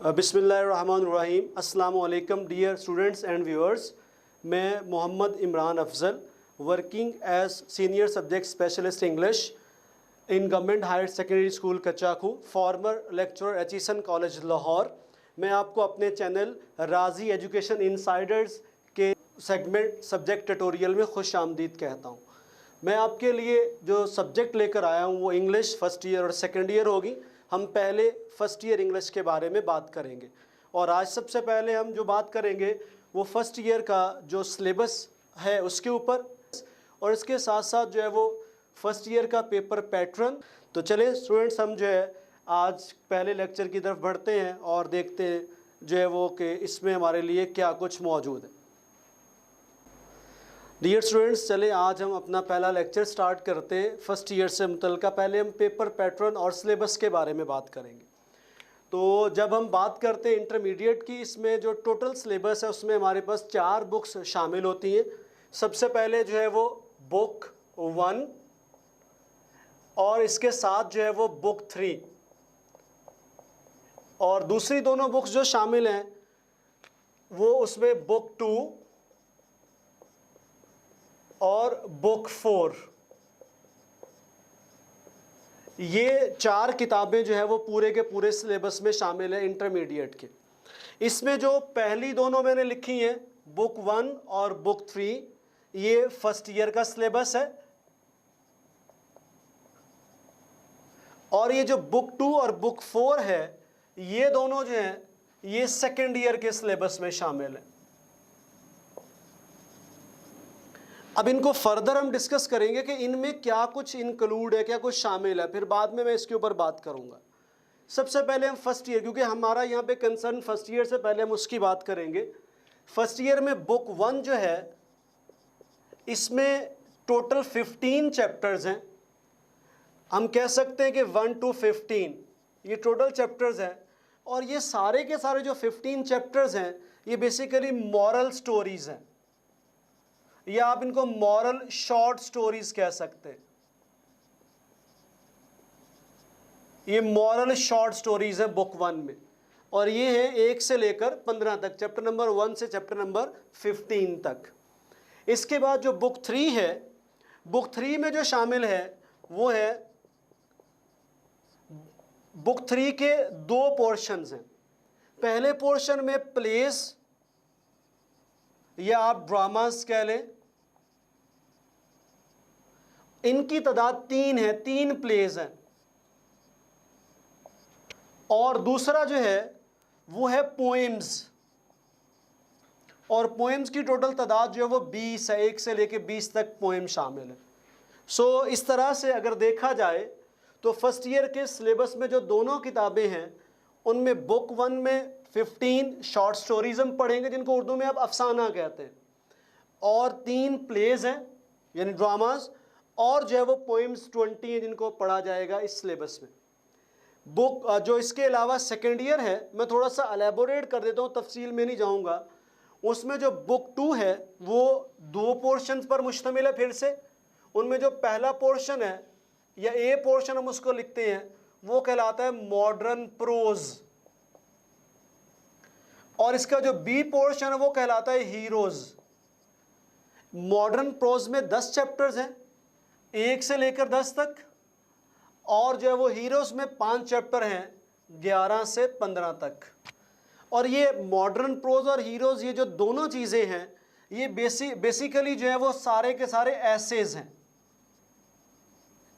बिस्मिल्लाहिर्रहमानिर्रहीम। अस्सलाम वालेकुम डियर स्टूडेंट्स एंड व्यूअर्स। मैं Mohammad Imran Afzal, working as senior subject specialist English in government higher secondary school Kacha Khuh, former lecturer Aitchison college Lahore. मैं आपको अपने चैनल राजी एजुकेशन इनसाइडर्स के सेगमेंट सब्जेक्ट ट्यूटोरियल में खुश आमदीद कहता हूँ। मैं आपके लिए जो सब्जेक्ट लेकर आया हूँ वो इंग्लिश फर्स्ट ईयर और सेकेंड ईयर होगी। हम पहले फ़र्स्ट ईयर इंग्लिश के बारे में बात करेंगे और आज सबसे पहले हम जो बात करेंगे वो फ़र्स्ट ईयर का जो सिलेबस है उसके ऊपर, और इसके साथ साथ जो है वो फ़र्स्ट ईयर का पेपर पैटर्न। तो चले स्टूडेंट्स, हम जो है आज पहले लेक्चर की तरफ बढ़ते हैं और देखते हैं जो है वो कि इसमें हमारे लिए क्या कुछ मौजूद है। डियर स्टूडेंट्स, चले आज हम अपना पहला लेक्चर स्टार्ट करते हैं फर्स्ट ईयर से मुतल्लिक़। पहले हम पेपर पैटर्न और सिलेबस के बारे में बात करेंगे। तो जब हम बात करते हैं इंटरमीडिएट की, इसमें जो टोटल सिलेबस है उसमें हमारे पास 4 बुक्स शामिल होती हैं। सबसे पहले जो है वो बुक 1 और इसके साथ जो है वो बुक 3, और दूसरी दोनों बुक्स जो शामिल हैं वो उसमें बुक 2 और बुक 4। ये 4 किताबें जो है वो पूरे के पूरे सिलेबस में शामिल है इंटरमीडिएट के। इसमें जो पहली दोनों मैंने लिखी हैं बुक 1 और बुक 3, ये फर्स्ट ईयर का सिलेबस है, और ये जो बुक 2 और बुक 4 है ये दोनों जो हैं ये सेकेंड ईयर के सिलेबस में शामिल है। अब इनको फर्दर हम डिस्कस करेंगे कि इनमें क्या कुछ इंक्लूड है, क्या कुछ शामिल है, फिर बाद में मैं इसके ऊपर बात करूंगा। सबसे पहले हम फर्स्ट ईयर, क्योंकि हमारा यहाँ पे कंसर्न फर्स्ट ईयर से पहले हम उसकी बात करेंगे। फर्स्ट ईयर में बुक 1 जो है इसमें टोटल 15 चैप्टर्स हैं। हम कह सकते हैं कि 1 to 15 ये टोटल चैप्टर्स हैं, और ये सारे के सारे जो 15 चैप्टर्स हैं ये बेसिकली मॉरल स्टोरीज हैं, या आप इनको मॉरल शॉर्ट स्टोरीज कह सकते हैं। ये मॉरल शॉर्ट स्टोरीज है बुक 1 में, और ये है 1 से लेकर 15 तक, चैप्टर नंबर 1 से चैप्टर नंबर 15 तक। इसके बाद जो बुक 3 है, बुक 3 में जो शामिल है वो है, बुक 3 के 2 पोर्शंस हैं। पहले पोर्शन में प्लेस या आप ड्रामास कह लें, इनकी तादाद 3 है, 3 प्लेस हैं। और दूसरा जो है वो है पोएम्स, और पोएम्स की टोटल तादाद जो है वो 20 है, 1 से लेके 20 तक पोएम शामिल है। सो इस तरह से अगर देखा जाए तो फर्स्ट ईयर के सिलेबस में जो दोनों किताबें हैं उनमें बुक 1 में 15 शॉर्ट स्टोरीज हम पढ़ेंगे जिनको उर्दू में आप अफसाना कहते हैं, और 3 प्लेज हैं यानी ड्रामास, और जो है वो पोएम्स 20 हैं जिनको पढ़ा जाएगा इस सिलेबस में। बुक जो इसके अलावा सेकेंड ईयर है, मैं थोड़ा सा एलेबोरेट कर देता हूँ, तफसील में नहीं जाऊँगा। उसमें जो बुक 2 है वो 2 पोर्शंस पर मुश्तमिल है। फिर से उनमें जो पहला पोर्शन है या ए पोर्शन हम उसको लिखते हैं वो कहलाता है मॉडर्न प्रोज, और इसका जो बी पोर्शन है वो कहलाता है हीरोज। मॉडर्न प्रोज में 10 चैप्टर्स हैं 1 से लेकर 10 तक, और जो है वो हीरोज में 5 चैप्टर हैं 11 से 15 तक। और ये मॉडर्न प्रोज और हीरोज, ये जो दोनों चीज़ें हैं ये बेसिकली जो है वो सारे के सारे एसेज हैं।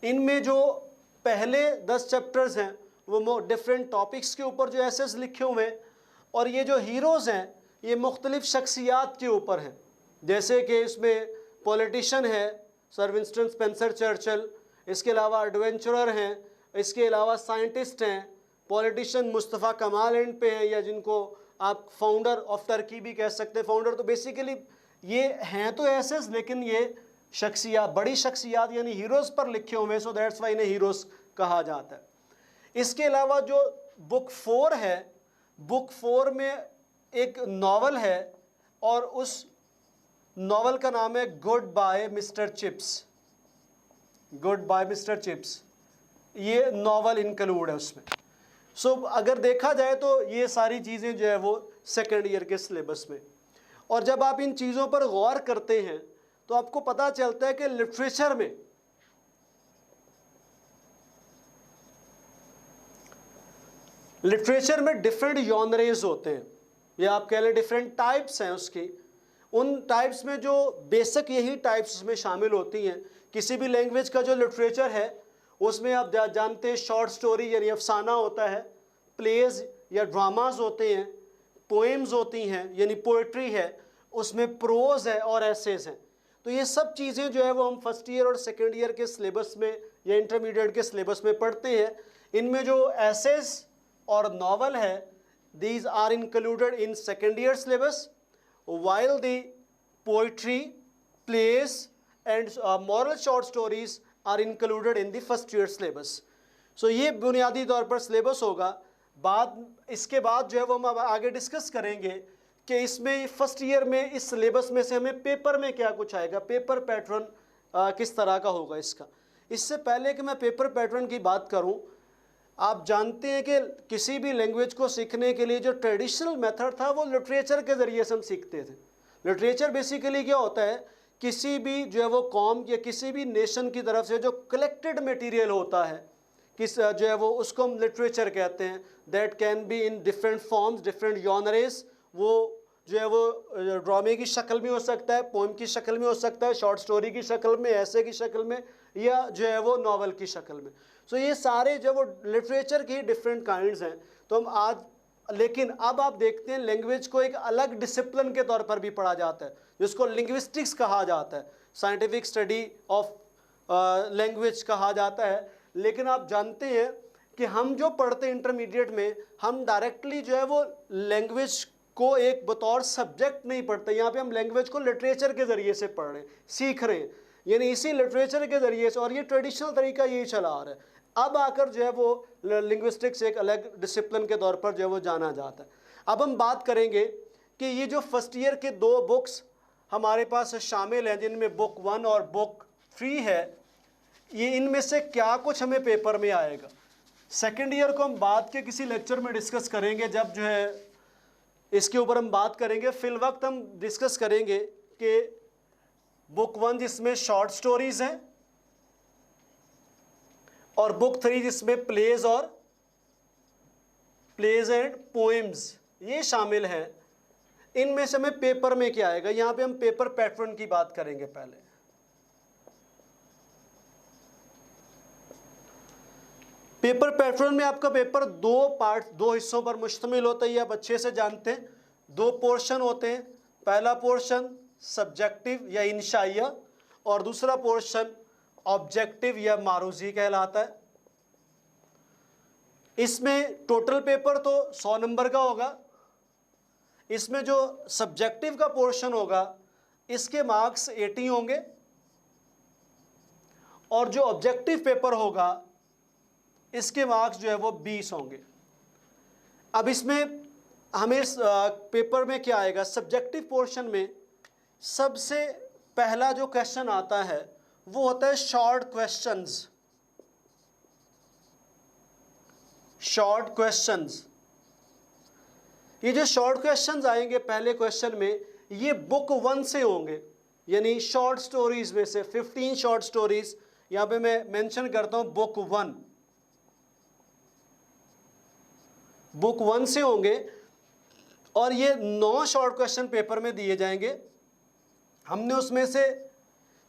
इनमें जो पहले 10 चैप्टर्स हैं वो डिफरेंट टॉपिक्स के ऊपर जो एसेज लिखे हुए हैं, और ये जो हीरोज़ हैं ये मुख्तलिफ शख्सियात के ऊपर हैं। जैसे कि इसमें पॉलिटिशियन है सर विंस्टन स्पेंसर चर्चिल, इसके अलावा एडवेंचरर हैं, इसके अलावा साइंटिस्ट हैं, पॉलिटिशियन मुस्तफ़ा कमाल एंड पे हैं, या जिनको आप फाउंडर ऑफ टर्की भी कह सकते हैं। फाउंडर तो बेसिकली ये हैं तो एसेज, लेकिन ये शख्सियात, बड़ी शख्सियात यानी हीरोज़ पर लिखे हुए हैं, सो दैट्स वाई इन्हें हीरोज़ कहा जाता है। इसके अलावा जो बुक 4 है, बुक 4 में एक नावल है, और उस नावल का नाम है good bye mister Chips. Good bye mister Chips ये नावल इंक्लूड है उसमें। सो अगर देखा जाए तो ये सारी चीज़ें जो है वो सेकेंड ईयर के सिलेबस में, और जब आप इन चीज़ों पर गौर करते हैं तो आपको पता चलता है कि लिटरेचर में डिफरेंट जॉनरेज होते हैं, या आप कह लें डिफरेंट टाइप्स हैं उसकी। उन टाइप्स में जो बेसिक यही टाइप्स उसमें शामिल होती हैं। किसी भी लैंग्वेज का जो लिटरेचर है उसमें आप जानते हैं शॉर्ट स्टोरी यानी अफसाना होता है, प्लेज या ड्रामाज होते हैं, पोएम्स होती हैं यानी पोइट्री है, उसमें प्रोज है और एसेज हैं। तो ये सब चीज़ें जो है वो हम फर्स्ट ईयर और सेकेंड ईयर के सिलेबस में या इंटरमीडिएट के सिलेबस में पढ़ते हैं। इनमें जो एसेज और नॉवल है, these are included in second year syllabus, while the poetry, plays and moral short stories are included in the first year syllabus. So ये बुनियादी तौर पर सिलेबस होगा। इसके बाद जो है वो हम अब आगे डिस्कस करेंगे कि इसमें फर्स्ट ईयर में इस सिलेबस में से हमें पेपर में क्या कुछ आएगा, पेपर पैटर्न किस तरह का होगा इसका। इससे पहले कि मैं पेपर पैटर्न की बात करूं, आप जानते हैं कि किसी भी लैंग्वेज को सीखने के लिए जो ट्रेडिशनल मेथड था वो लिटरेचर के ज़रिए से हम सीखते थे। लिटरेचर बेसिकली क्या होता है, किसी भी जो है वो कॉम या किसी भी नेशन की तरफ से जो कलेक्टेड मटेरियल होता है, किस जो है वो उसको हम लिटरेचर कहते हैं। That can be in different forms, different genres. वो जो है वो ड्रामे की शक्ल में हो सकता है, पोएम की शक्ल में हो सकता है, शॉर्ट स्टोरी की शक्ल में, ऐसे की शक्ल में, या जो है वो नॉवल की शक्ल में। सो ये सारे जो वो लिटरेचर की डिफरेंट काइंड्स हैं। तो हम आज, लेकिन अब आप देखते हैं लैंग्वेज को एक अलग डिसिप्लिन के तौर पर भी पढ़ा जाता है जिसको लिंग्विस्टिक्स कहा जाता है, साइंटिफिक स्टडी ऑफ लैंग्वेज कहा जाता है। लेकिन आप जानते हैं कि हम जो पढ़ते हैं इंटरमीडिएट में, हम डायरेक्टली जो है वो लैंग्वेज को एक बतौर सब्जेक्ट नहीं पढ़ते। यहाँ पे हम लैंग्वेज को लिटरेचर के ज़रिए से पढ़ रहे हैं, सीख रहे हैं, यानी इसी लिटरेचर के ज़रिए से, और ये ट्रेडिशनल तरीका यही चला आ रहा है। अब आकर जो है वो लिंग्विस्टिक्स एक अलग डिसिप्लिन के तौर पर जो है वो जाना जाता है। अब हम बात करेंगे कि ये जो फर्स्ट ईयर के 2 बुक्स हमारे पास शामिल हैं, जिनमें बुक 1 और बुक 3 है, ये इनमें से क्या कुछ हमें पेपर में आएगा। सेकेंड ईयर को हम बाद के किसी लेक्चर में डिस्कस करेंगे, जब जो है इसके ऊपर हम बात करेंगे। फिल वक्त हम डिस्कस करेंगे कि बुक 1 जिसमें शॉर्ट स्टोरीज हैं, और बुक 3 जिसमें प्लेज एंड पोएम्स ये शामिल हैं। इनमें से हमें पेपर में क्या आएगा, यहां पे हम पेपर पैटर्न की बात करेंगे। पहले पेपर पैटर्न में आपका पेपर 2 हिस्सों पर मुश्तमिल होता है, ये आप अच्छे से जानते हैं। 2 पोर्शन होते हैं, पहला पोर्शन सब्जेक्टिव या इंशाइया, और दूसरा पोर्शन ऑब्जेक्टिव या मारूजी कहलाता है। इसमें टोटल पेपर तो 100 नंबर का होगा। इसमें जो सब्जेक्टिव का पोर्शन होगा इसके मार्क्स 80 होंगे, और जो ऑब्जेक्टिव पेपर होगा इसके मार्क्स जो है वो 20 होंगे। अब इसमें हमें पेपर में क्या आएगा, सब्जेक्टिव पोर्शन में सबसे पहला जो क्वेश्चन आता है वो होता है शॉर्ट क्वेश्चंस। शॉर्ट क्वेश्चंस, ये जो शॉर्ट क्वेश्चंस आएंगे पहले क्वेश्चन में, ये बुक 1 से होंगे, यानी शॉर्ट स्टोरीज में से 15 शॉर्ट स्टोरीज यहां पे मैं मेंशन करता हूं। बुक 1 से होंगे, और ये 9 शॉर्ट क्वेश्चन पेपर में दिए जाएंगे। हमने उसमें से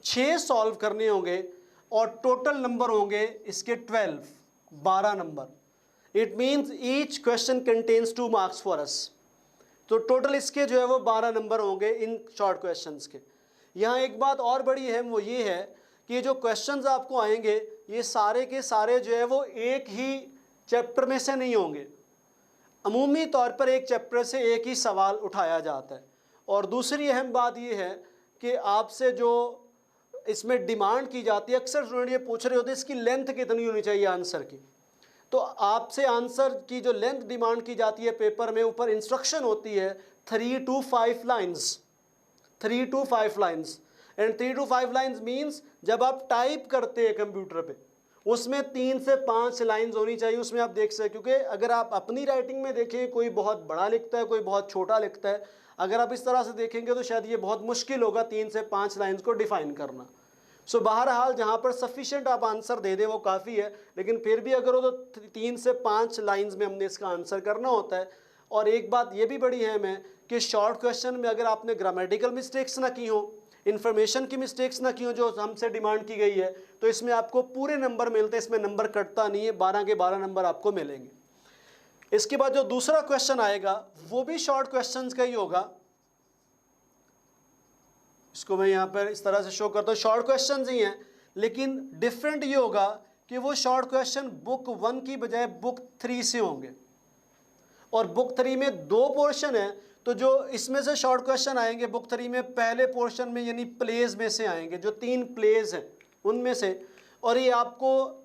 6 सॉल्व करने होंगे, और टोटल नंबर होंगे इसके 12 number. It means each question contains 2 marks for us. तो टोटल इसके जो है वो 12 नंबर होंगे इन शॉर्ट क्वेश्चंस के। यहाँ एक बात और बड़ी अहम वो ये है कि जो क्वेश्चंस आपको आएंगे ये सारे के सारे जो है वो एक ही चैप्टर में से नहीं होंगे। अमूमी तौर पर एक चैप्टर से एक ही सवाल उठाया जाता है। और दूसरी अहम बात ये है कि आपसे जो इसमें डिमांड की जाती है, अक्सर स्टूडेंट ये पूछ रहे होते हैं इसकी लेंथ कितनी होनी चाहिए आंसर की। तो आपसे आंसर की जो लेंथ डिमांड की जाती है पेपर में, ऊपर इंस्ट्रक्शन होती है 3 to 5 lines. 3 to 5 lines, and 3 to 5 lines means जब आप टाइप करते हैं कंप्यूटर पे, उसमें 3 से 5 लाइंस होनी चाहिए, उसमें आप देख सकते, क्योंकि अगर आप अपनी राइटिंग में देखें कोई बहुत बड़ा लिखता है, कोई बहुत छोटा लिखता है, अगर आप इस तरह से देखेंगे तो शायद ये बहुत मुश्किल होगा 3 से 5 लाइंस को डिफाइन करना। सो बहरहाल जहाँ पर सफिशिएंट आप आंसर दे दें वो काफ़ी है, लेकिन फिर भी अगर वो तो 3 से 5 लाइंस में हमने इसका आंसर करना होता है। और एक बात ये भी बड़ी अहम है कि शॉर्ट क्वेश्चन में अगर आपने ग्रामेटिकल मिस्टेक्स ना की हो, इन्फॉर्मेशन की मिस्टेक्स ना की हो जो हमसे डिमांड की गई है, तो इसमें आपको पूरे नंबर मिलते हैं, इसमें नंबर कटता नहीं है, 12 के 12 नंबर आपको मिलेंगे। इसके बाद जो दूसरा क्वेश्चन आएगा वो भी शॉर्ट क्वेश्चंस का ही होगा। इसको मैं यहाँ पर इस तरह से शो करता हूँ, शॉर्ट क्वेश्चंस ही हैं, लेकिन डिफरेंट ये होगा कि वो शॉर्ट क्वेश्चन बुक 1 की बजाय बुक 3 से होंगे, और बुक 3 में 2 पोर्शन है, तो जो इसमें से शॉर्ट क्वेश्चन आएंगे बुक 3 में पहले पोर्शन में यानी प्लेज में से आएंगे, जो 3 प्लेज हैं उनमें से, और ये आपको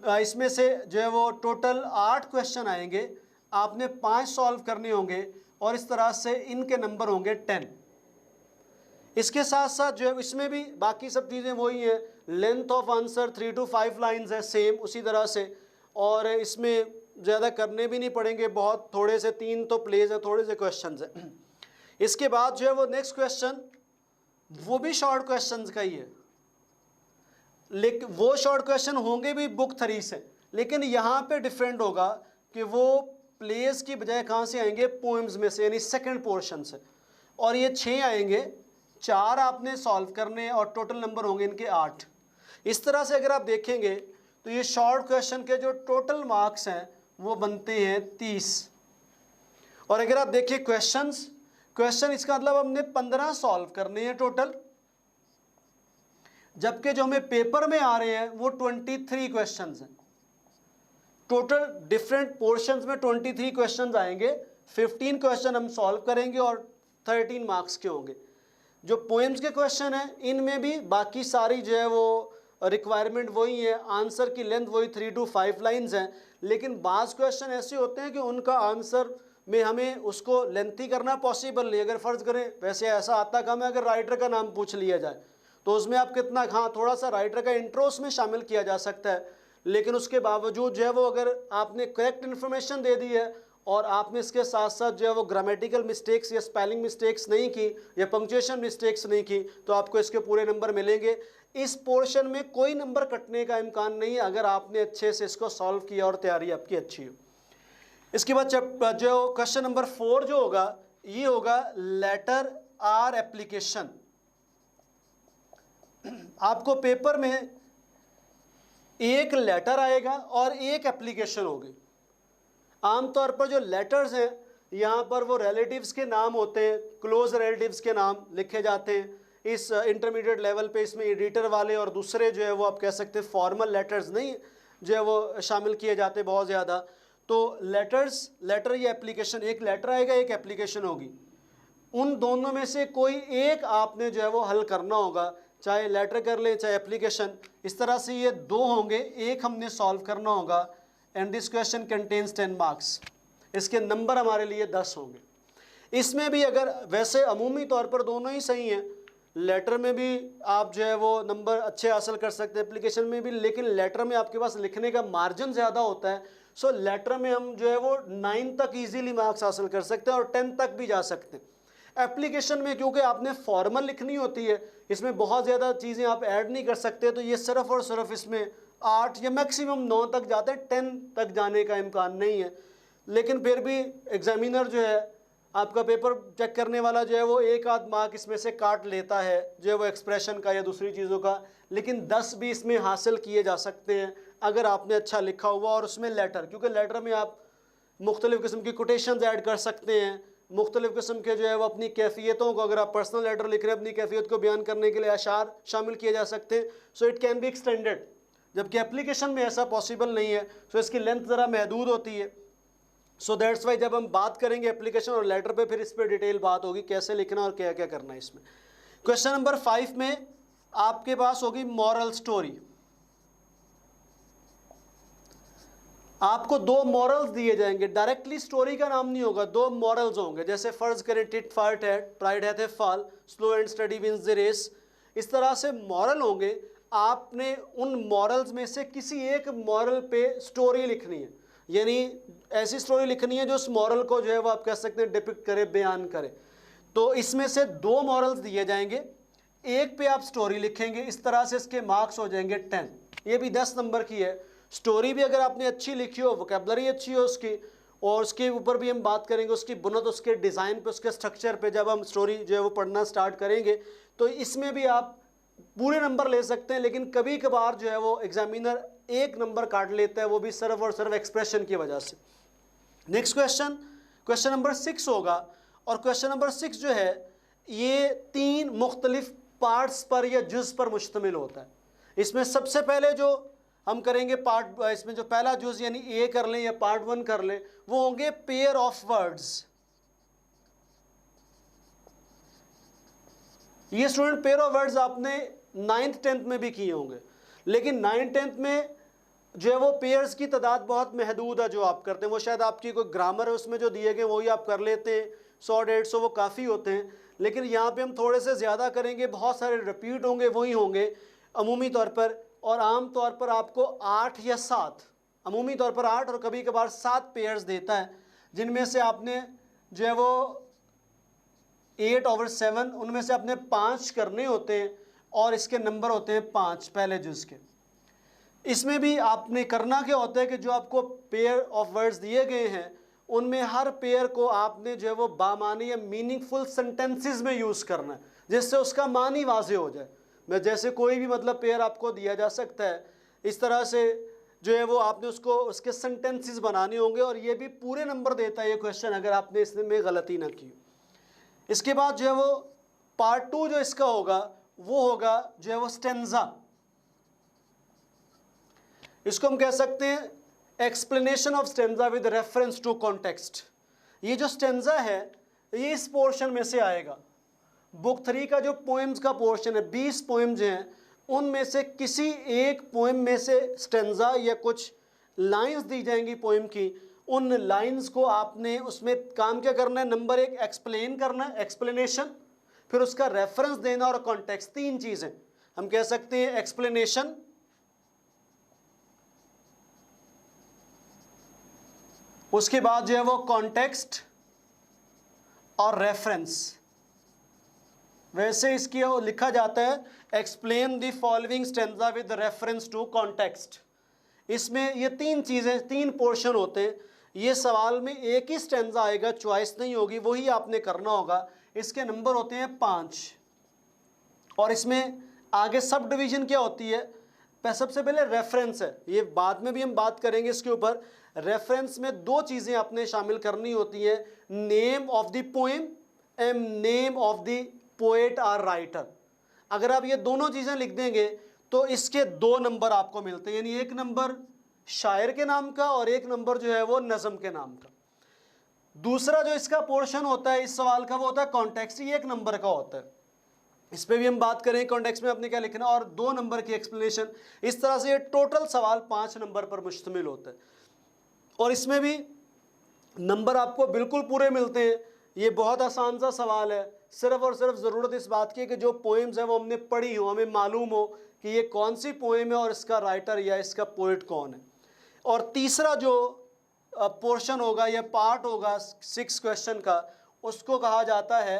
इसमें से जो है वो टोटल 8 क्वेश्चन आएंगे, आपने 5 सॉल्व करने होंगे, और इस तरह से इनके नंबर होंगे 10। इसके साथ साथ जो है इसमें भी बाकी सब चीज़ें वही हैं, length of answer 3 to 5 lines है सेम उसी तरह से, और इसमें ज़्यादा करने भी नहीं पड़ेंगे, बहुत थोड़े से 3 तो प्लेज है, थोड़े से क्वेश्चंस हैं। इसके बाद जो है वो नेक्स्ट क्वेश्चन वो भी शॉर्ट क्वेश्चंस का ही है, लेकिन वो शॉर्ट क्वेश्चन होंगे भी बुक 3 से, लेकिन यहाँ पे डिफरेंट होगा कि वो प्लेज की बजाय कहाँ से आएंगे, पोएम्स में से, यानी सेकंड पोर्शन से, और ये 6 आएंगे, 4 आपने सॉल्व करने और टोटल नंबर होंगे इनके 8। इस तरह से अगर आप देखेंगे तो ये शॉर्ट क्वेश्चन के जो टोटल मार्क्स हैं वो बनते हैं 30। और अगर आप देखिए क्वेश्चन इसका मतलब हमने 15 सॉल्व करने हैं टोटल, जबकि जो हमें पेपर में आ रहे हैं वो 23 क्वेश्चंस हैं। टोटल डिफरेंट पोर्शंस में 23 क्वेश्चंस आएंगे, 15 क्वेश्चन हम सॉल्व करेंगे और 13 मार्क्स के होंगे। जो पोएम्स के क्वेश्चन हैं इनमें भी बाकी सारी जो है वो रिक्वायरमेंट वही है, आंसर की लेंथ वही 3 to 5 लाइंस हैं, लेकिन बाज़ क्वेश्चन ऐसे होते हैं कि उनका आंसर में हमें उसको लेंथी करना पॉसिबल नहीं। अगर फ़र्ज़ करें, वैसे ऐसा आता कम है, अगर राइटर का नाम पूछ लिया जाए तो उसमें आप कितना, हाँ थोड़ा सा राइटर का इंट्रो उसमें शामिल किया जा सकता है, लेकिन उसके बावजूद जो है वो अगर आपने करेक्ट इन्फॉर्मेशन दे दी है और आपने इसके साथ साथ जो है वो ग्रामेटिकल मिस्टेक्स या स्पेलिंग मिस्टेक्स नहीं की या पंक्चुएशन मिस्टेक्स नहीं की, तो आपको इसके पूरे नंबर मिलेंगे। इस पोर्शन में कोई नंबर कटने का इम्कान नहीं है अगर आपने अच्छे से इसको सॉल्व किया और तैयारी आपकी अच्छी हो। इसके बाद जो क्वेश्चन नंबर 4 जो होगा ये होगा लेटर आर एप्लीकेशन। आपको पेपर में एक लेटर आएगा और एक एप्लीकेशन होगी। आमतौर पर जो लेटर्स हैं यहाँ पर वो रिलेटिव्स के नाम होते हैं, क्लोज रिलेटिव्स के नाम लिखे जाते हैं। इस इंटरमीडिएट लेवल पे इसमें एडिटर वाले और दूसरे जो है वो आप कह सकते हैं फॉर्मल लेटर्स नहीं जो है वो शामिल किए जाते बहुत ज़्यादा। तो लेटर या एप्लीकेशन, एक लेटर आएगा एक एप्लीकेशन होगी, उन दोनों में से कोई एक आपने जो है वो हल करना होगा, चाहे लेटर कर लें चाहे एप्लीकेशन। इस तरह से ये 2 होंगे, एक हमने सॉल्व करना होगा। And this question contains 10 marks, इसके नंबर हमारे लिए 10 होंगे। इसमें भी अगर वैसे अमूमी तौर पर दोनों ही सही हैं, लेटर में भी आप जो है वो नंबर अच्छे हासिल कर सकते हैं, एप्लीकेशन में भी, लेकिन लेटर में आपके पास लिखने का मार्जिन ज़्यादा होता है। सो लेटर में हम जो है वो 9 तक ईजीली मार्क्स हासिल कर सकते हैं और 10 तक भी जा सकते हैं। एप्लीकेशन में क्योंकि आपने फॉर्मल लिखनी होती है, इसमें बहुत ज़्यादा चीज़ें आप ऐड नहीं कर सकते, तो ये सिर्फ और सिर्फ इसमें 8 या मैक्सिमम 9 तक जाते हैं, 10 तक जाने का इम्कान नहीं है। लेकिन फिर भी एग्जामिनर जो है आपका पेपर चेक करने वाला जो है वो एक आध मार्क इसमें से काट लेता है जो है वो एक्सप्रेशन का या दूसरी चीज़ों का, लेकिन 10 भी इसमें हासिल किए जा सकते हैं अगर आपने अच्छा लिखा हुआ। और उसमें लेटर, क्योंकि लेटर में आप मुख्तलिफ़ किस्म की कोटेशंस ऐड कर सकते हैं, मुख्तलिफ़ किस्म के जो है वो अपनी कैफियतों को, अगर आप पर्सनल लेटर लिख रहे हैं अपनी कैफियत को बयान करने के लिए अशार शामिल किए जा सकते हैं। So it can be extended, जबकि एप्लीकेशन में ऐसा पॉसिबल नहीं है। सो इसकी लेंथ ज़रा महदूद होती है। सो दैट्स वाई जब हम बात करेंगे एप्लीकेशन और लेटर पे, फिर इस पर डिटेल बात होगी कैसे लिखना और क्या क्या करना है इसमें। क्वेश्चन नंबर 5 में आपके पास होगी मॉरल स्टोरी। आपको 2 मॉरल्स दिए जाएंगे, डायरेक्टली स्टोरी का नाम नहीं होगा, 2 मॉरल्स होंगे। जैसे फ़र्ज़ करें tit for tat, pride hath a fall, slow and steady wins the race, इस तरह से मॉरल होंगे। आपने उन मॉरल्स में से किसी एक मॉरल पे स्टोरी लिखनी है, यानी ऐसी स्टोरी लिखनी है जो उस मॉरल को जो है वो आप कह सकते हैं डिपिक्ट करे, बयान करे। तो इसमें से 2 मॉरल्स दिए जाएंगे, एक पे आप स्टोरी लिखेंगे, इस तरह से इसके मार्क्स हो जाएंगे 10। ये भी 10 नंबर की है। स्टोरी भी अगर आपने अच्छी लिखी हो, वोकेबलरी अच्छी हो उसकी, और उसके ऊपर भी हम बात करेंगे उसकी बुनियाद, उसके डिज़ाइन पे, उसके स्ट्रक्चर पे, जब हम स्टोरी जो है वो पढ़ना स्टार्ट करेंगे तो इसमें भी आप पूरे नंबर ले सकते हैं। लेकिन कभी कभार जो है वो एग्जामिनर 1 नंबर काट लेता है, वो भी सिर्फ और सिर्फ एक्सप्रेशन की वजह से। नेक्स्ट क्वेश्चन, क्वेश्चन नंबर 6 होगा। और क्वेश्चन नंबर 6 जो है ये 3 मुख्तलिफ पार्ट्स पर या जुज पर मुश्तमिल होता है। इसमें सबसे पहले जो हम करेंगे पार्ट, इसमें जो पहला जुज यानी ए कर लें या पार्ट 1 कर लें, वो होंगे पेयर ऑफ वर्ड्स। ये स्टूडेंट पेयर ऑफ वर्ड्स आपने 9th 10th में भी किए होंगे, लेकिन 9th 10th में जो है वो पेयर्स की तादाद बहुत महदूद है जो आप करते हैं। वो शायद आपकी कोई ग्रामर है उसमें जो दिए गए वही आप कर लेते हैं, 100-150 वो काफ़ी होते हैं। लेकिन यहाँ पे हम थोड़े से ज़्यादा करेंगे, बहुत सारे रिपीट होंगे, वही होंगे अमूमी तौर पर, और आम तौर पर आपको 8 या 7, अमूमी तौर पर 8 और कभी कभार 7 पेयर्स देता है, जिनमें से आपने जो है वो 8/7 उनमें से आपने 5 करने होते हैं, और इसके नंबर होते हैं 5 पहले जुज के। इसमें भी आपने करना क्या होता है कि जो आपको पेयर ऑफ वर्ड्स दिए गए हैं उनमें हर पेयर को आपने जो है वो बामानी या मीनिंगफुल सेंटेंसेस में यूज़ करना है, जिससे उसका मानी वाज़े हो जाए। मैं जैसे कोई भी मतलब पेयर आपको दिया जा सकता है, इस तरह से जो है वो आपने उसको उसके सेंटेंसेस बनाने होंगे, और ये भी पूरे नंबर देता है ये क्वेश्चन अगर आपने इसमें गलती ना की। इसके बाद जो है वो पार्ट 2 जो इसका होगा वो होगा जो है वो स्टेंजा। इसको हम कह सकते हैं explanation of stanza with reference to context. ये जो स्टेंजा है ये इस पोर्शन में से आएगा। बुक 3 का जो पोएम्स का पोर्शन है, 20 पोएम्स हैं, उनमें से किसी एक पोएम में से स्टेंजा या कुछ लाइंस दी जाएंगी पोएम की। उन लाइंस को आपने उसमें काम क्या करना है, नंबर 1 एक्सप्लेन करना है, एक्सप्लेनेशन, फिर उसका रेफरेंस देना और कॉन्टेक्स्ट। 3 चीज़ें हम कह सकते हैं, एक्सप्लेनेशन, उसके बाद जो है वो कॉन्टेक्स्ट और रेफरेंस। वैसे इसकी लिखा जाता है explain the following stanza with reference to context. इसमें ये 3 चीज़ें, 3 पोर्शन होते हैं। ये सवाल में एक ही स्टेंजा आएगा, चॉइस नहीं होगी, वही आपने करना होगा। इसके नंबर होते हैं 5। और इसमें आगे सब डिवीज़न क्या होती है, सबसे पहले रेफरेंस है, ये बाद में भी हम बात करेंगे इसके ऊपर। रेफरेंस में 2 चीज़ें आपने शामिल करनी होती हैं, name of the poem and name of the poet or writer. अगर आप ये दोनों चीज़ें लिख देंगे तो इसके 2 नंबर आपको मिलते हैं, यानी 1 नंबर शायर के नाम का और 1 नंबर जो है वो नज़म के नाम का। दूसरा जो इसका पोर्शन होता है इस सवाल का वो होता है कॉन्टेक्स्ट, ये 1 नंबर का होता है। इस पर भी हम बात करें कॉन्टेक्स्ट में आपने क्या लिखना, और 2 नंबर की एक्सप्लेनेशन। इस तरह से ये टोटल सवाल 5 नंबर पर मुश्तमिल होता है, और इसमें भी नंबर आपको बिल्कुल पूरे मिलते हैं। ये बहुत आसान सा सवाल है, सिर्फ और सिर्फ ज़रूरत इस बात की है कि जो पोएम्स हैं वो हमने पढ़ी हो, हमें मालूम हो कि ये कौन सी पोएम है और इसका राइटर या इसका पोएट कौन है। और तीसरा जो पोर्शन होगा या पार्ट होगा 6 क्वेश्चन का, उसको कहा जाता है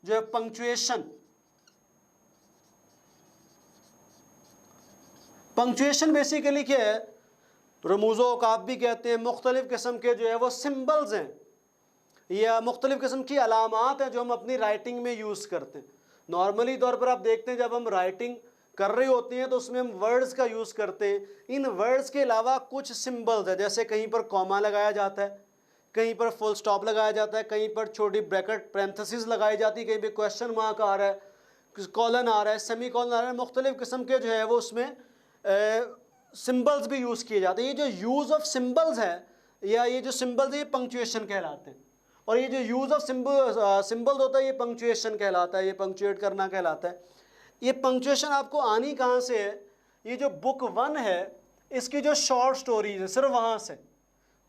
जो है पंक्चुएशन। पंक्चुएशन बेसिकली क्या है, रमूज़ो औकाफ भी कहते हैं, मुख्तलिफ़ किस्म के जो है वो सिम्बल्स हैं या मुख्तलिफ़ किस्म की अलामात हैं जो हम अपनी राइटिंग में यूज़ करते हैं। नॉर्मली तौर पर आप देखते हैं जब हम राइटिंग कर रहे होते हैं तो उसमें हम वर्ड्स का यूज़ करते हैं। इन वर्ड्स के अलावा कुछ सिम्बल्स हैं, जैसे कहीं पर कॉमा लगाया जाता है, कहीं पर फुल स्टॉप लगाया जाता है, कहीं पर छोटी ब्रैकेट पैरेंथेसिस लगाई जाती है, कहीं पर क्वेश्चन मार्क आ रहा है, कॉलन आ रहा है, सेमी कॉलन आ रहा है। मुख्तलिफ़ किस्म के जो है वो उसमें सिंबल्स भी यूज़ किए जाते हैं। ये जो यूज़ ऑफ सिंबल्स है या ये जो सिंबल्स है ये पंक्चुएशन कहलाते हैं, और ये जो यूज़ ऑफ सिंबल्स होता है ये पंक्चुएशन कहलाता है, ये पंक्चुएट करना कहलाता है। ये पंक्चुएशन आपको आनी कहाँ से है, ये जो बुक 1 है इसकी जो शॉर्ट स्टोरीज है सिर्फ वहाँ से,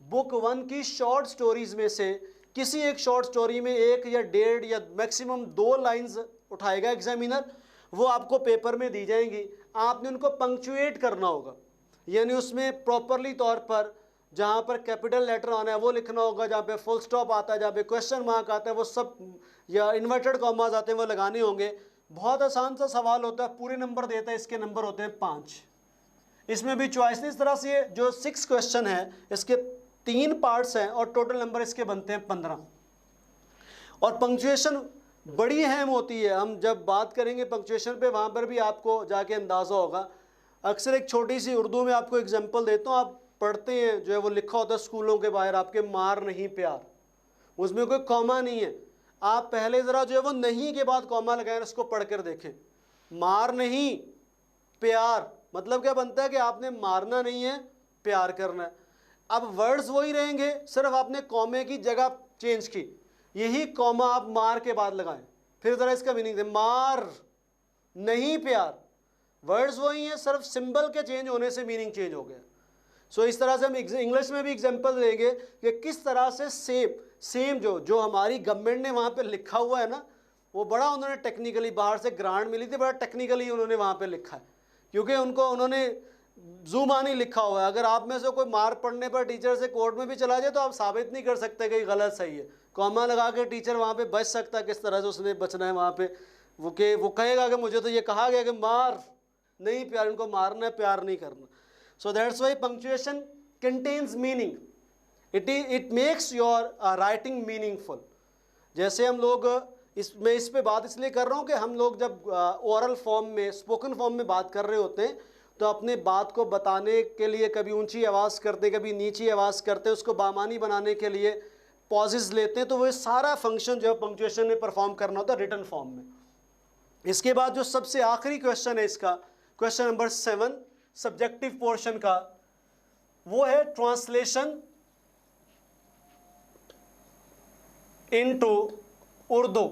बुक 1 की शॉर्ट स्टोरीज़ में से किसी एक शॉर्ट स्टोरी में 1 या 1.5 या मैक्सिमम 2 लाइन्स उठाएगा एग्जामिनर, वो आपको पेपर में दी जाएंगी। आपने उनको पंक्चुएट करना होगा, यानी उसमें प्रॉपरली तौर पर जहाँ पर कैपिटल लेटर आना है वो लिखना होगा, जहाँ पे फुल स्टॉप आता है, जहाँ पे क्वेश्चन मार्क आता है वो सब, या इन्वर्टेड कॉमास आते हैं वो लगाने होंगे। बहुत आसान सा सवाल होता है, पूरे नंबर देता है, इसके नंबर होते हैं 5। इसमें भी चॉइस, इस तरह से जो 6 क्वेश्चन है इसके 3 पार्ट्स हैं और टोटल नंबर इसके बनते हैं 15। और पंक्चुएशन बड़ी अहम होती है, हम जब बात करेंगे पंक्चुएशन पे वहाँ पर भी आपको जाके अंदाज़ा होगा। अक्सर एक छोटी सी उर्दू में आपको एग्जांपल देता हूँ, आप पढ़ते हैं जो है वो लिखा होता है स्कूलों के बाहर आपके, मार नहीं प्यार, उसमें कोई कॉमा नहीं है। आप पहले ज़रा जो है वो नहीं के बाद कॉमा लगाएं, उसको पढ़ कर देखें। मार नहीं प्यार मतलब क्या बनता है कि आपने मारना नहीं है, प्यार करना है। अब वर्ड्स वही रहेंगे, सिर्फ आपने कॉमे की जगह चेंज की। यही कॉमा आप मार के बाद लगाएं, फिर ज़रा इसका मीनिंग दें, मार नहीं प्यार। वर्ड्स वही हैं, सिर्फ सिंबल के चेंज होने से मीनिंग चेंज हो गया। सो इस तरह से हम इंग्लिश में भी एग्जांपल देंगे कि किस तरह से सेम जो हमारी गवर्नमेंट ने वहाँ पे लिखा हुआ है ना, वो बड़ा उन्होंने टेक्निकली, बाहर से ग्रांट मिली थी, बड़ा टेक्निकली उन्होंने वहाँ पे लिखा है, क्योंकि उन्होंने जुबानी लिखा हुआ है। अगर आप में से कोई मार पड़ने पर टीचर से कोर्ट में भी चला जाए तो आप साबित नहीं कर सकते कि गलत सही है। कॉमा लगा के टीचर वहाँ पे बच सकता है, किस तरह से उसने बचना है वहाँ पे, वो कहेगा कि मुझे तो ये कहा गया कि मार नहीं प्यार, इनको मारना है, प्यार नहीं करना। So that's why punctuation contains meaning, it makes your writing meaningful. जैसे हम लोग मैं इस पे बात इसलिए कर रहा हूँ कि हम लोग जब ओरल फॉर्म में, स्पोकन फॉर्म में बात कर रहे होते हैं तो अपने बात को बताने के लिए कभी ऊंची आवाज़ करते, कभी नीची आवाज़ करते, उसको बामानी बनाने के लिए पॉजेज लेते हैं। तो वो सारा फंक्शन जो है पंक्चुएशन में परफॉर्म करना होता है रिटन फॉर्म में। इसके बाद जो सबसे आखिरी क्वेश्चन है इसका, क्वेश्चन नंबर 7 सब्जेक्टिव पोर्शन का, वो है ट्रांसलेशन इनटू उर्दू।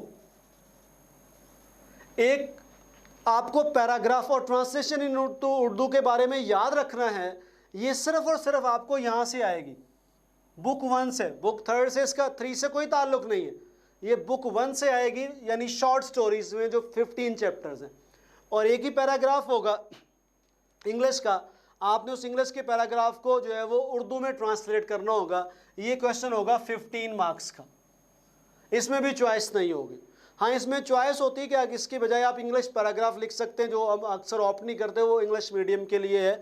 एक आपको पैराग्राफ और ट्रांसलेशन इन उर्दू के बारे में याद रखना है। ये सिर्फ और सिर्फ आपको यहाँ से आएगी, बुक 1 से। बुक 3 से, इसका 3 से कोई ताल्लुक नहीं है, ये बुक 1 से आएगी, यानी शॉर्ट स्टोरीज में जो 15 चैप्टर्स हैं। और एक ही पैराग्राफ होगा इंग्लिश का, आपने उस इंग्लिश के पैराग्राफ को जो है वो उर्दू में ट्रांसलेट करना होगा। ये क्वेश्चन होगा 15 मार्क्स का, इसमें भी चॉइस नहीं होगी। हाँ, इसमें चॉइस होती है कि इसके बजाय आप इंग्लिश पैराग्राफ लिख सकते हैं, जो हम अक्सर ऑप्ट नहीं करते, वो इंग्लिश मीडियम के लिए है।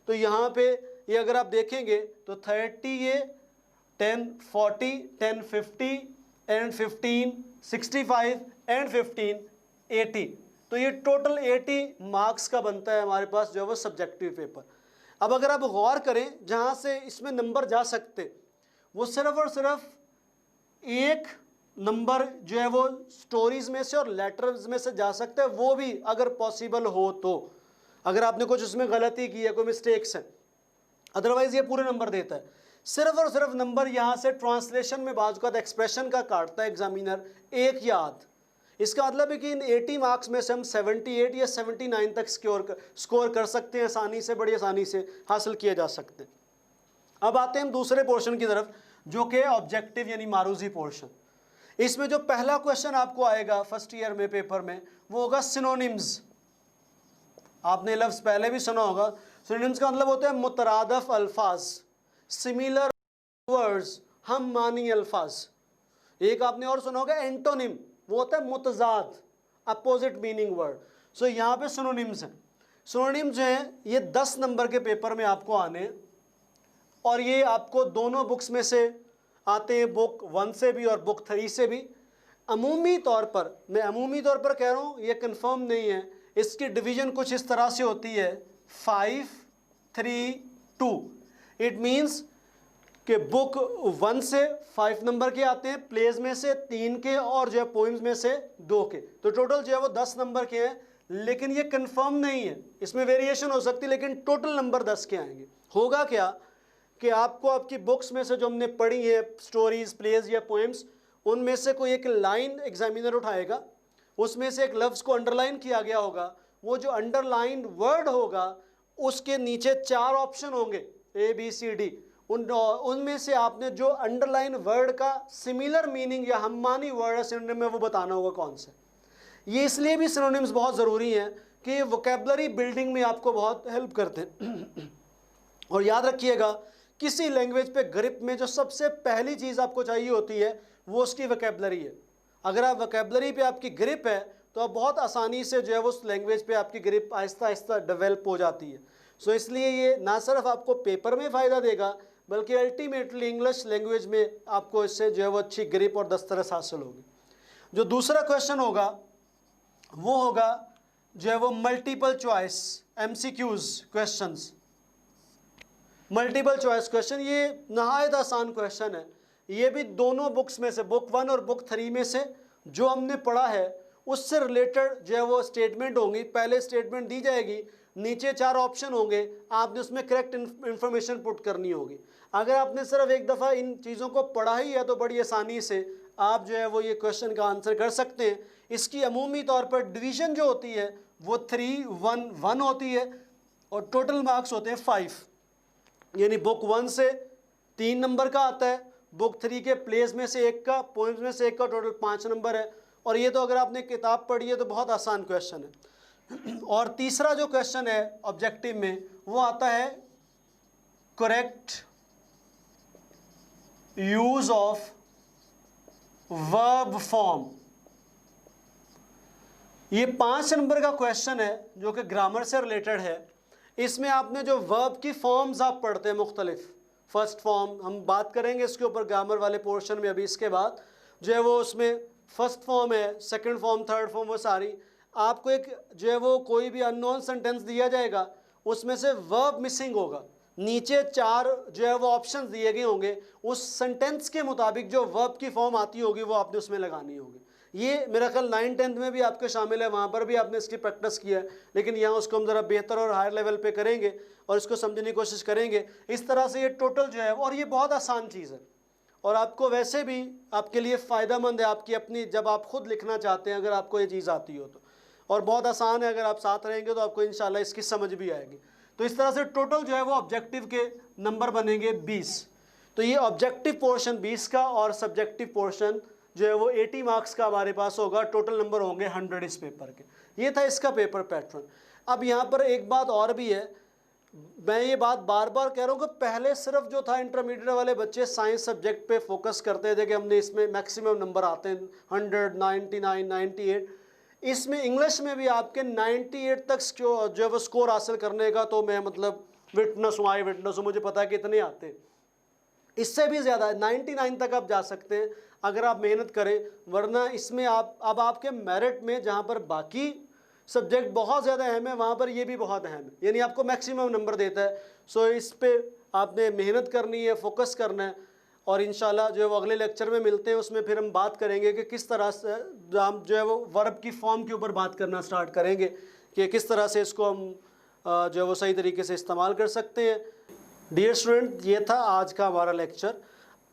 तो यहाँ पे ये अगर आप देखेंगे तो 30 ये 10 40 10 50 एंड 15 65 एंड 15 80, तो ये टोटल 80 मार्क्स का बनता है हमारे पास जो है वो सब्जेक्टिव पेपर। अब अगर आप गौर करें, जहाँ से इसमें नंबर जा सकते वो सिर्फ और सिर्फ एक नंबर जो है वो स्टोरीज में से और लेटर्स में से जा सकते हैं, वो भी अगर पॉसिबल हो तो, अगर आपने कुछ उसमें गलती की है, कोई मिस्टेक्स है, अदरवाइज ये पूरे नंबर देता है। सिर्फ और सिर्फ नंबर यहाँ से ट्रांसलेशन में बाजू का एक्सप्रेशन का काटता है एग्जामिनर, एक या आध। इसका मतलब है कि इन 80 मार्क्स में से हम 78 या 79 तक स्कोर कर सकते हैं, आसानी से, बड़ी आसानी से हासिल किए जा सकते हैं। अब आते हैं हम दूसरे पोर्शन की तरफ, जो कि ऑब्जेक्टिव यानी मारूजी पोर्शन। इसमें जो पहला क्वेश्चन आपको आएगा फर्स्ट ईयर में पेपर में, वो होगा सिनोनिम्स। आपने लफ्ज़ पहले भी सुना होगा। सिनोनिम्स का मतलब होता है मुतरादफ अल्फाज, सिमिलर वर्ड्स, हम मानी अल्फाज। एक आपने और सुना होगा एंटोनिम, वो होता है मुतजाद, अपोजिट मीनिंग वर्ड। सो यहाँ पे सिनोनिम्स हैं। सिनोनिम्स जो हैं ये 10 नंबर के पेपर में आपको आने हैं, और ये आपको दोनों बुक्स में से आते हैं, बुक 1 से भी और बुक 3 से भी। अमूमी तौर पर, मैं अमूमी तौर पर कह रहा हूँ, ये कंफर्म नहीं है, इसकी डिवीज़न कुछ इस तरह से होती है 5 3 2। इट मीन्स कि बुक 1 से 5 नंबर के आते हैं, प्लेज में से 3 के, और जो है पोइम्स में से 2 के। तो टोटल जो है वो 10 नंबर के हैं, लेकिन ये कंफर्म नहीं है, इसमें वेरिएशन हो सकती है, लेकिन टोटल नंबर 10 के आएंगे। होगा क्या कि आपको आपकी बुक्स में से जो हमने पढ़ी है स्टोरीज, प्लेज या पोएम्स, उनमें से कोई एक लाइन एग्जामिनर उठाएगा, उसमें से एक लफ्ज़ को अंडरलाइन किया गया होगा, वो जो अंडरलाइंड वर्ड होगा उसके नीचे 4 ऑप्शन होंगे ABCD, उनमें से आपने जो अंडरलाइन वर्ड का सिमिलर मीनिंग या हममानी वर्ड है सिनोनिम में, वो बताना होगा कौन सा। ये इसलिए भी सिनोनिम्स बहुत ज़रूरी हैं कि वोकेबलरी बिल्डिंग में आपको बहुत हेल्प करते हैं। और याद रखिएगा, किसी लैंग्वेज पे ग्रिप में जो सबसे पहली चीज़ आपको चाहिए होती है वो उसकी वोकेबलरी है। अगर आप वोकेबलरी पे आपकी ग्रिप है तो आप बहुत आसानी से जो है उस लैंग्वेज पे आपकी ग्रिप आहिस्ता आहिस्ता डेवलप हो जाती है। सो इसलिए ये ना सिर्फ आपको पेपर में फ़ायदा देगा बल्कि अल्टीमेटली इंग्लिश लैंग्वेज में आपको इससे जो है वो अच्छी ग्रिप और दस्तरस हासिल होगी। जो दूसरा क्वेश्चन होगा वो होगा जो है वो multiple choice MCQs questions. Multiple choice question ये नहायत आसान क्वेश्चन है। ये भी दोनों बुक्स में से, बुक 1 और बुक 3 में से जो हमने पढ़ा है उससे रिलेटेड जो है वो स्टेटमेंट होंगी। पहले स्टेटमेंट दी जाएगी, नीचे 4 ऑप्शन होंगे, आपने उसमें करेक्ट इन्फॉर्मेशन पुट करनी होगी। अगर आपने सिर्फ एक दफ़ा इन चीज़ों को पढ़ा ही है तो बड़ी आसानी से आप जो है वो ये क्वेश्चन का आंसर कर सकते हैं। इसकी अमूमी तौर पर डिवीज़न जो होती है वो 3, 1, 1 होती है और टोटल मार्क्स होते हैं 5। यानी बुक 1 से 3 नंबर का आता है, बुक 3 के प्लेस में से 1 का, पॉइंट्स में से 1 का, टोटल 5 नंबर है। और ये तो अगर आपने किताब पढ़ी है तो बहुत आसान क्वेश्चन है। और तीसरा जो क्वेश्चन है ऑब्जेक्टिव में वो आता है correct use of verb form. ये 5 नंबर का क्वेश्चन है जो कि ग्रामर से रिलेटेड है। इसमें आपने जो वर्ब की फॉर्म्स आप पढ़ते हैं मुख्तलिफ, फर्स्ट फॉर्म हम बात करेंगे इसके ऊपर ग्रामर वाले पोर्शन में अभी, इसके बाद जो है वो उसमें फर्स्ट फॉर्म है, सेकंड फॉर्म, थर्ड फॉर्म, वो सारी आपको एक जो है वो कोई भी अननोन सेंटेंस दिया जाएगा उसमें से वर्ब मिसिंग होगा, नीचे 4 जो है वो ऑप्शंस दिए गए होंगे, उस सेंटेंस के मुताबिक जो वर्ब की फॉर्म आती होगी वो आपने उसमें लगानी होगी। ये मेरा ख्याल 9, 10 में भी आपके शामिल है, वहाँ पर भी आपने इसकी प्रैक्टिस किया है, लेकिन यहाँ उसको हम ज़रा बेहतर और हायर लेवल पे करेंगे और इसको समझने की कोशिश करेंगे। इस तरह से ये टोटल जो है, और ये बहुत आसान चीज़ है और आपको वैसे भी आपके लिए फ़ायदेमंद है आपकी अपनी, जब आप खुद लिखना चाहते हैं अगर आपको ये चीज़ आती हो तो, और बहुत आसान है। अगर आप साथ रहेंगे तो आपको इंशाल्लाह इसकी समझ भी आएगी। तो इस तरह से टोटल जो है वो ऑब्जेक्टिव के नंबर बनेंगे 20। तो ये ऑब्जेक्टिव पोर्शन 20 का और सब्जेक्टिव पोर्शन जो है वो 80 मार्क्स का हमारे पास होगा। टोटल नंबर होंगे 100 इस पेपर के। ये था इसका पेपर पैटर्न। अब यहाँ पर एक बात और भी है, मैं ये बात बार बार कह रहा हूँ कि पहले सिर्फ जो था इंटरमीडिएट वाले बच्चे साइंस सब्जेक्ट पे फोकस करते थे कि हमने इसमें मैक्सिमम नंबर आते हैं 100, 99, 98। इसमें इंग्लिश में भी आपके 98 तक जो वो स्कोर हासिल करने का, तो मैं मतलब विटनेस हूँ, आई विटनेस हूँ, मुझे पता है कि इतने आते हैं। इससे भी ज़्यादा 99 तक आप जा सकते हैं अगर आप मेहनत करें, वरना इसमें आप अब आपके मेरिट में जहाँ पर बाकी सब्जेक्ट बहुत ज़्यादा अहम है वहाँ पर ये भी बहुत अहम है, यानी आपको मैक्सिमम नंबर देता है। सो इस पे आपने मेहनत करनी है, फोकस करना है और इंशाल्लाह जो है वो अगले लेक्चर में मिलते हैं, उसमें फिर हम बात करेंगे कि किस तरह से हम जो है वो वर्ब की फॉर्म के ऊपर बात करना स्टार्ट करेंगे कि किस तरह से इसको हम जो है वो सही तरीके से इस्तेमाल कर सकते हैं। डियर स्टूडेंट, ये था आज का हमारा लेक्चर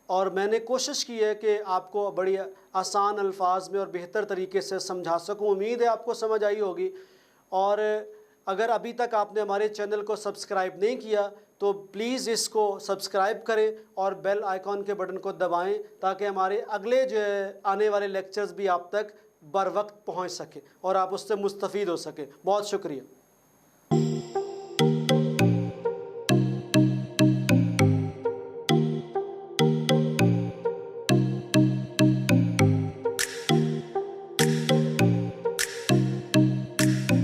और मैंने कोशिश की है कि आपको बड़ी आसान अल्फाज में और बेहतर तरीके से समझा सकूं। उम्मीद है आपको समझ आई होगी। और अगर अभी तक आपने हमारे चैनल को सब्सक्राइब नहीं किया तो प्लीज़ इसको सब्सक्राइब करें और बेल आइकॉन के बटन को दबाएं ताकि हमारे अगले जो आने वाले लेक्चर्स भी आप तक बर वक्त पहुँच सकें और आप उससे मुस्तफ़ीद हो सकें। बहुत शुक्रिया।